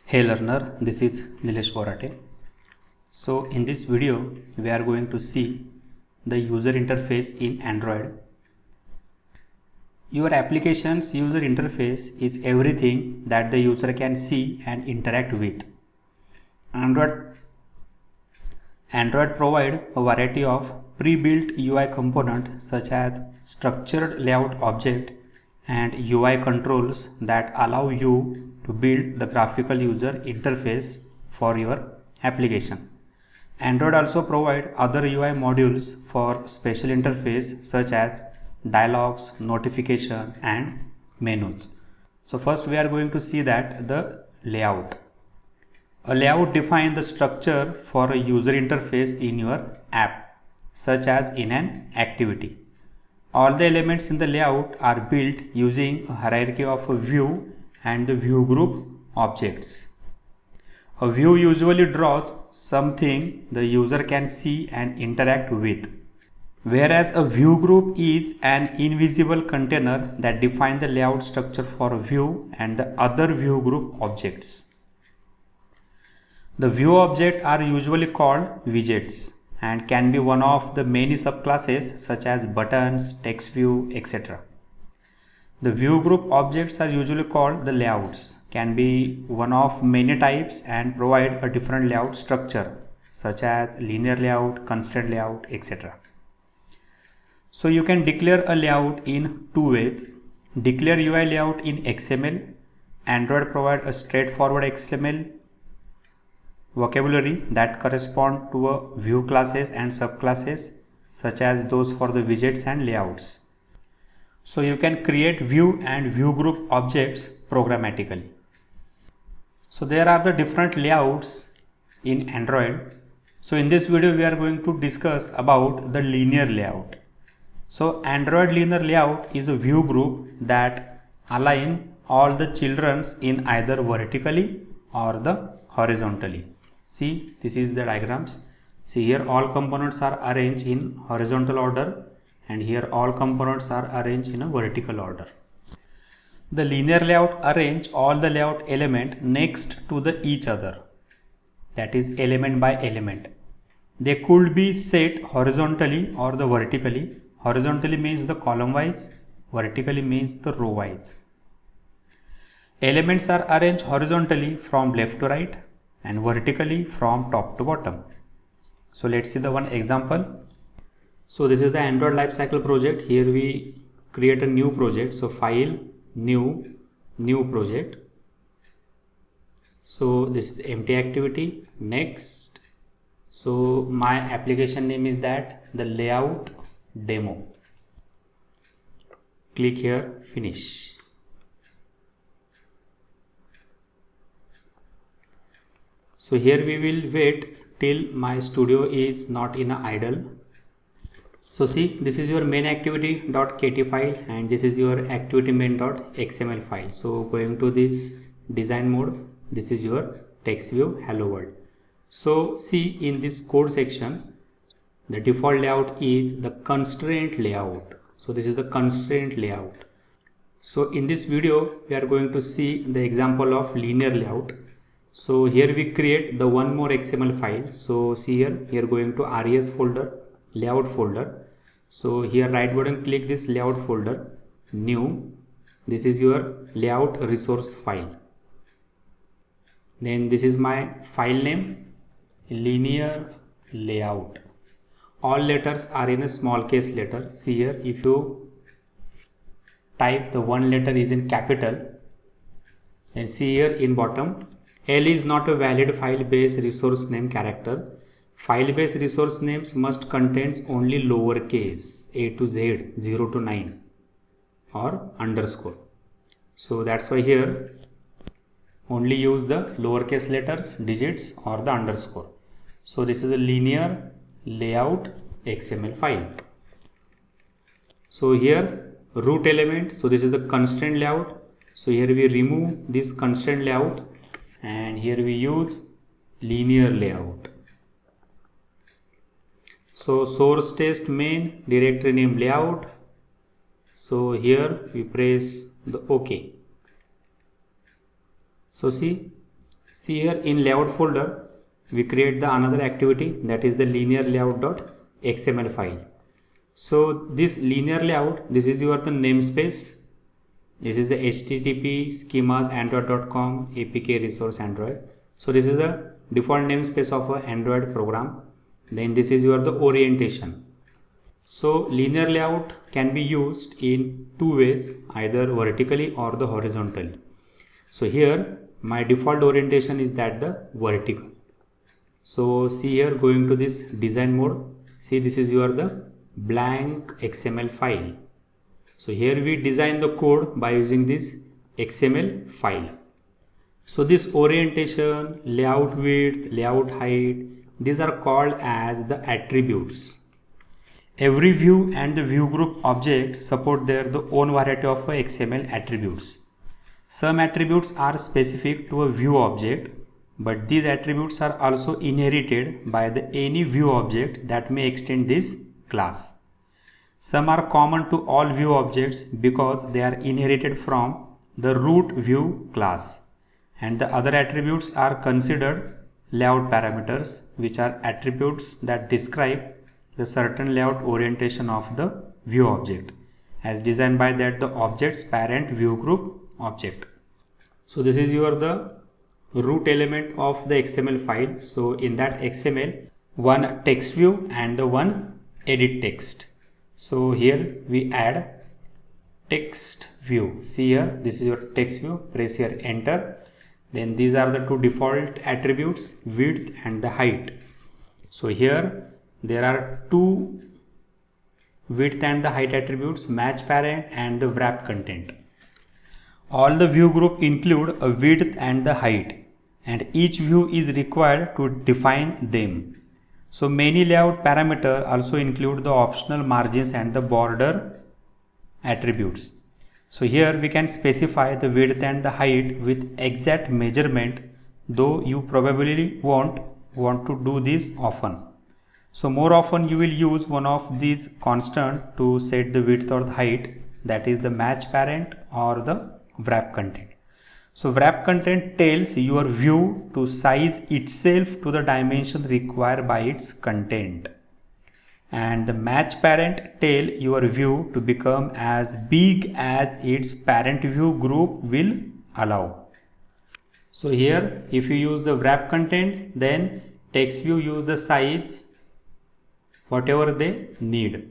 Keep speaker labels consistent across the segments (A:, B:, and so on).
A: Hey learner, this is Nilesh Borate. So in this video, we are going to see the user interface in Android. Your application's user interface is everything that the user can see and interact with. Android provides a variety of pre-built UI components such as structured layout object and UI controls that allow you to build the graphical user interface for your application. Android also provides other UI modules for special interface such as dialogues, notification and menus. So first we are going to see that the layout. A layout defines the structure for a user interface in your app, such as in an activity. All the elements in the layout are built using a hierarchy of a view and the view group objects. A view usually draws something the user can see and interact with, whereas a view group is an invisible container that defines the layout structure for a view and the other view group objects. The view objects are usually called widgets and can be one of the many subclasses such as buttons, text view, etc. The view group objects are usually called the layouts, can be one of many types and provide a different layout structure such as linear layout, constraint layout, etc. So you can declare a layout in two ways. Declare UI layout in XML. Android provides a straightforward XML vocabulary that correspond to a view classes and subclasses such as those for the widgets and layouts. So you can create view and view group objects programmatically. So there are the different layouts in Android. So in this video we are going to discuss about the linear layout. So Android linear layout is a view group that align all the childrens in either vertically or the horizontally. See, this is the diagrams. See, here all components are arranged in horizontal order and here all components are arranged in a vertical order. The linear layout arrange all the layout element next to each other, that is element by element. They could be set horizontally or the vertically. Horizontally means the column wise, vertically means the row wise. Elements are arranged horizontally from left to right and vertically from top to bottom. So let's see the one example. So this is the Android lifecycle project. Here we create a new project. So file, new project. So this is empty activity. Next. So my application name is that the layout demo. Click here, finish. So here we will wait till my studio is not in idle. So see, this is your main activity.kt file and this is your activity main.xml file. So going to this design mode, this is your text view hello world. So see, in this code section, the default layout is the constraint layout. So this is the constraint layout. So in this video, we are going to see the example of linear layout. So here we create the one more XML file. So see here, we are going to res folder, layout folder. So here right button click this layout folder, new. This is your layout resource file. Then this is my file name, linear layout. All letters are in a small case letter. See here, if you type the one letter is in capital, and see here in bottom, L is not a valid file-based resource name character. File-based resource names must contain only lowercase A to Z, 0 to 9 or underscore. So that's why here only use the lowercase letters, digits or the underscore. So this is a linear layout XML file. So here root element, so this is the constraint layout. So here we remove this constraint layout and here we use linear layout. So source test main directory name layout. So here we press the OK. So see here in layout folder we create the another activity, that is the linear layout.xml file. So this linear layout, this is your the namespace. This is the http schemas android.com apk resource android. So this is a default namespace of an Android program. Then this is your the orientation. So linear layout can be used in two ways, either vertically or the horizontally. So here my default orientation is that the vertical. So see here, going to this design mode, see this is your the blank XML file. So here we design the code by using this XML file. So this orientation, layout width, layout height, these are called as the attributes. Every view and the view group object support their the own variety of XML attributes. Some attributes are specific to a view object, but these attributes are also inherited by the any view object that may extend this class. Some are common to all view objects because they are inherited from the root view class, and the other attributes are considered layout parameters, which are attributes that describe the certain layout orientation of the view object as designed by that the object's parent view group object. So this is your the root element of the XML file. So in that XML, one text view and the one edit text. So here we add text view. See here, this is your text view. Press here enter. Then these are the two default attributes, width and the height. So here there are two width and the height attributes, match parent and the wrap content. All the view group include a width and the height, and each view is required to define them. So many layout parameters also include the optional margins and the border attributes. So here we can specify the width and the height with exact measurement, though you probably won't want to do this often. So more often you will use one of these constant to set the width or the height, that is the match parent or the wrap content. So wrap content tells your view to size itself to the dimension required by its content, and the match parent tell your view to become as big as its parent view group will allow. So here if you use the wrap content, then text view use the size whatever they need,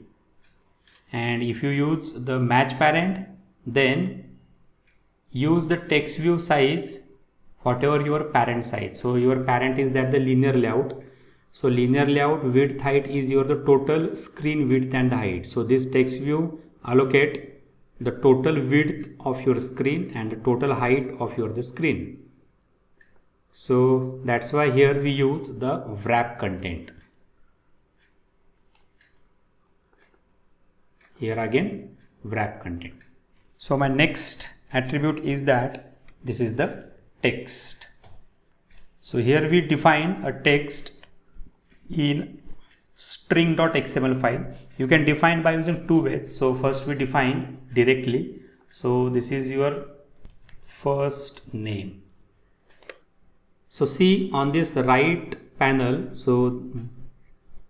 A: and if you use the match parent, then use the text view size whatever your parent size. So your parent is that the linear layout. So linear layout width height is your the total screen width and height. So this text view allocate the total width of your screen and the total height of your the screen. So that's why here we use the wrap content. Here again wrap content. So my next attribute is that this is the text. So here we define a text in string.xml file. You can define by using two ways. So first we define directly. So this is your first name. So see on this right panel, so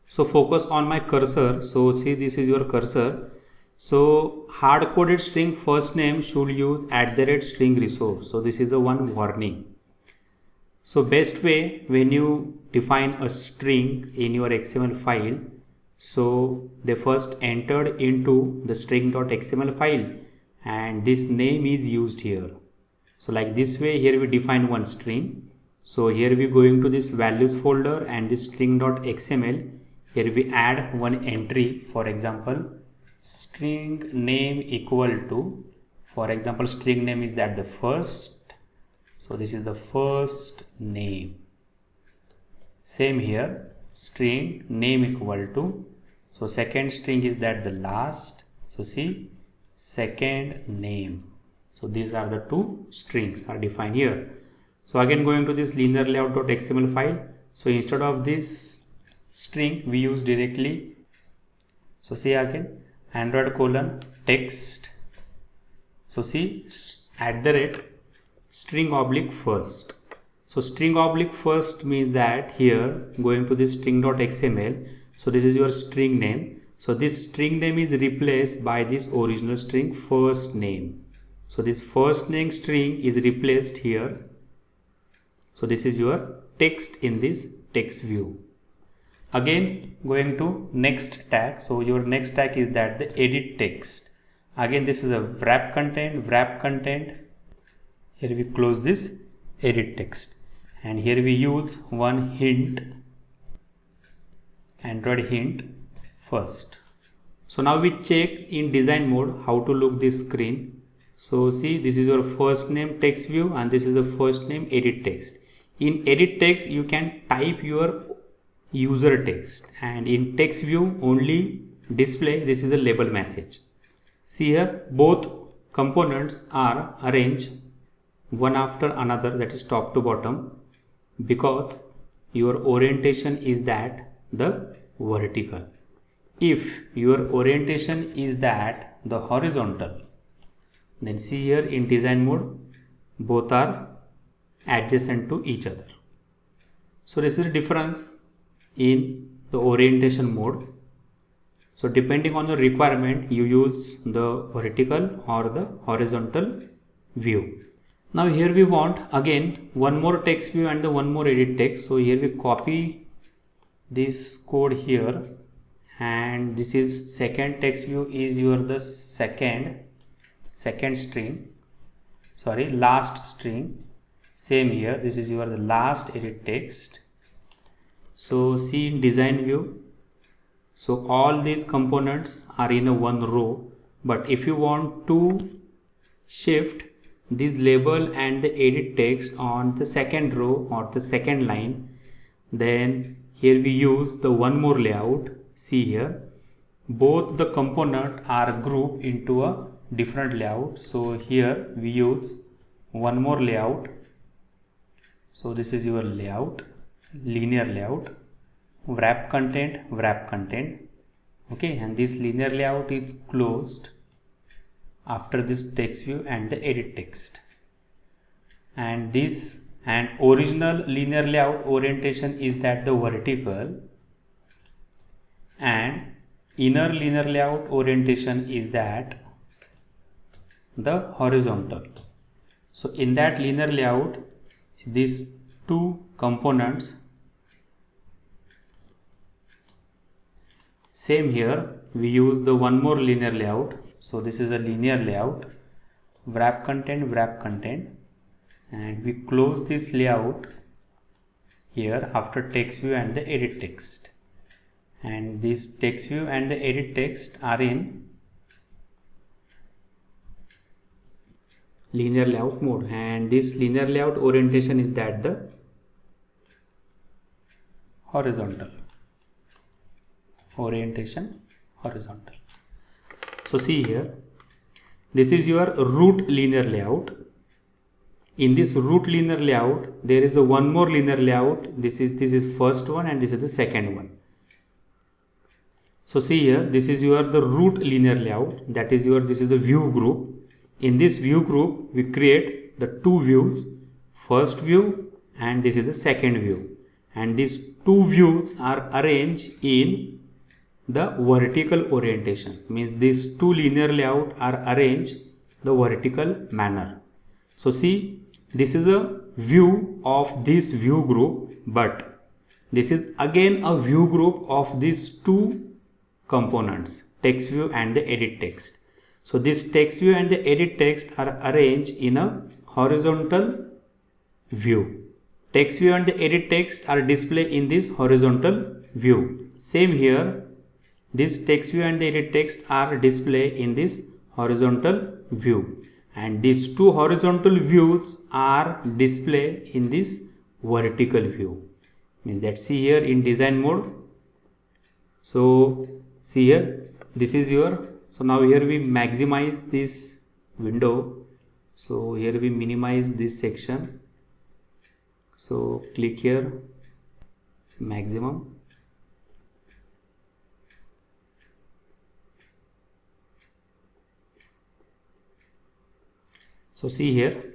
A: focus on my cursor. So see, this is your cursor. So hard-coded string first name should use @string resource. So this is a one warning. So best way when you define a string in your XML file, so they first entered into the string.xml file and this name is used here. So like this way, here we define one string. So here we going to this values folder and this string.xml. Here we add one entry, for example string name equal to, for example string name is that the first. So this is the first name. Same here, string name equal to, so second string is that the last. So see, second name. So these are the two strings are defined here. So again going to this linear layout.xml file. So instead of this string we use directly. So see again Android : text So see, @string oblique first. So string oblique first means that here going to this string.xml. So this is your string name. So this string name is replaced by this original string first name. So this first name string is replaced here. So this is your text in this text view. Again going to next tag. So your next tag is that the edit text. Again this is a wrap content. Here we close this edit text, and here we use one hint, Android hint first. So now we check in design mode how to look this screen. So see, this is your first name text view and this is the first name edit text. In edit text you can type your user text, and in text view only display this is a label message. See here, both components are arranged one after another, that is top to bottom, because your orientation is that the vertical. If your orientation is that the horizontal, then see here in design mode both are adjacent to each other. So this is the difference in the orientation mode. So depending on the requirement you use the vertical or the horizontal view. Now here we want again one more text view and the one more edit text. So here we copy this code here, and this is second text view is your the last string. Same here, this is your the last edit text. So see in design view, so all these components are in a one row, but if you want to shift this label and the edit text on the second row or the second line, then here we use the one more layout. See here, both the component are grouped into a different layout. So here we use one more layout. So this is your layout, linear layout, wrap content. Okay, and this linear layout is closed after this text view and the edit text. And this and original linear layout orientation is that the vertical, and inner linear layout orientation is that the horizontal. So in that linear layout, these two components, same here we use the one more linear layout. So this is a linear layout, wrap content, and we close this layout here after text view and the edit text. And this text view and the edit text are in linear layout mode, and this linear layout orientation is that the horizontal orientation, horizontal. So see here, this is your root linear layout. In this root linear layout there is a one more linear layout. This is first one and this is the second one. So see here, this is your the root linear layout, that is your, this is a view group. In this view group we create the two views, first view and this is the second view, and these two views are arranged in the vertical orientation, means these two linear layout are arranged the vertical manner. So see, this is a view of this view group, but this is again a view group of these two components, text view and the edit text. So this text view and the edit text are arranged in a horizontal view. Text view and the edit text are displayed in this horizontal view. Same here, this text view and the edit text are displayed in this horizontal view, and these two horizontal views are displayed in this vertical view. Means that see here in design mode. So see here, this is your, so now here we maximize this window. So here we minimize this section. So click here, maximum. So see here,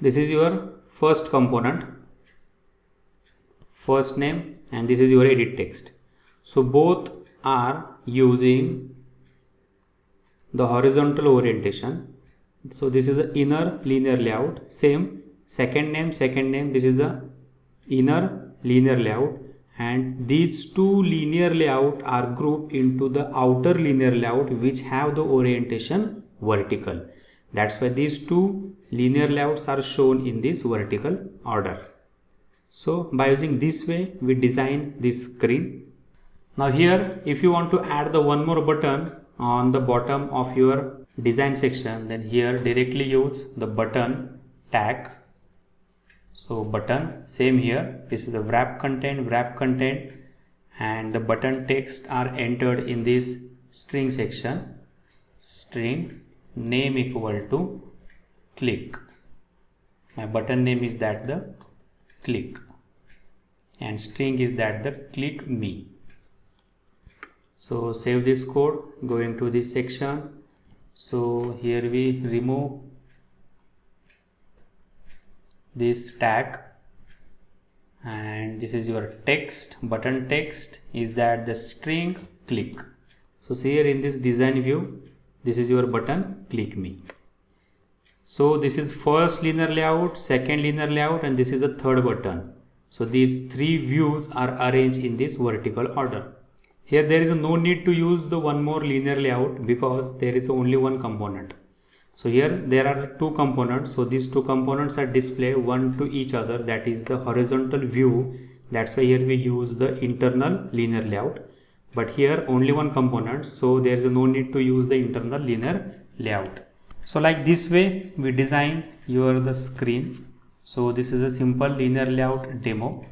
A: this is your first component, first name, and this is your edit text. So both are using the horizontal orientation. So this is the inner linear layout. Same second name, this is the inner linear layout, and these two linear layout are grouped into the outer linear layout which have the orientation vertical. That's why these two linear layouts are shown in this vertical order. So by using this way we design this screen. Now here, if you want to add the one more button on the bottom of your design section, then here directly use the button tag. So button, same here, this is the wrap content, and the button text are entered in this string section. String name equal to click. My button name is that the click, and string is that the click me. So save this code, go into this section. So here we remove this tag, and this is your text, button text is that the string click. So see here in this design view, this is your button click me. So this is first linear layout, second linear layout, and this is the third button. So these three views are arranged in this vertical order. Here there is no need to use the one more linear layout because there is only one component. So here there are two components. So these two components are displayed one to each other, that is the horizontal view. That's why here we use the internal linear layout. But here only one component, so there is no need to use the internal linear layout. So like this way we design the screen. So this is a simple linear layout demo.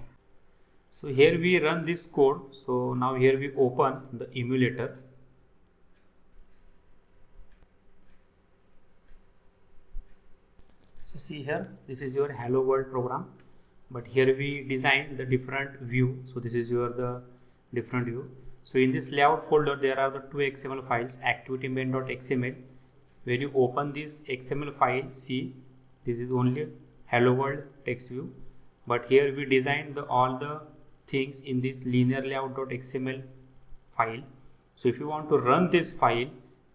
A: So here we run this code. So now here we open the emulator. So see here, this is your hello world program, but here we design the different view. So this is the different view. So in this layout folder there are the two XML files, activity main.xml. When you open this XML file, see this is only hello world text view, but here we design all the things in this linear layout.xml file. So if you want to run this file,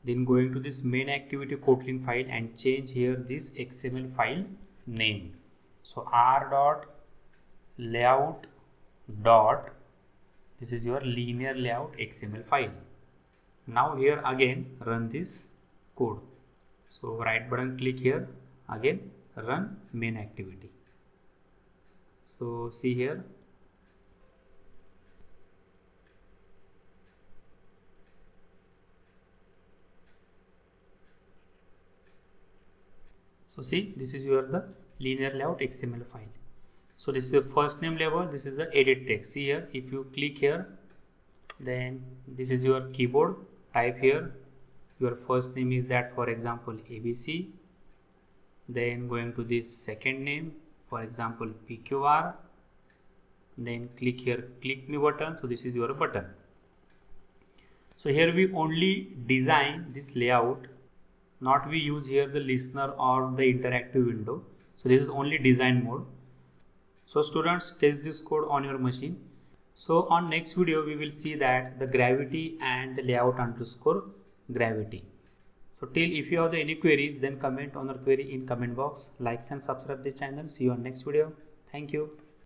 A: then go into this main activity Kotlin file and change here this XML file name. So r.layout. This is your linear layout XML file. Now here again run this code. So right button click here, again run main activity. So see here, so see this is the linear layout XML file. So this is the first name label, this is the edit text. See here, if you click here, then this is your keyboard, type here your first name is that, for example, ABC, then going to this second name, for example, PQR, then click here click me button. So this is your button. So here we only design this layout, not we use here the listener or the interactive window. So this is only design mode. So students, test this code on your machine. So on next video we will see that the gravity and the layout underscore gravity. So till if you have any queries, then comment on your query in comment box. Likes and subscribe the channel. See you on next video. Thank you.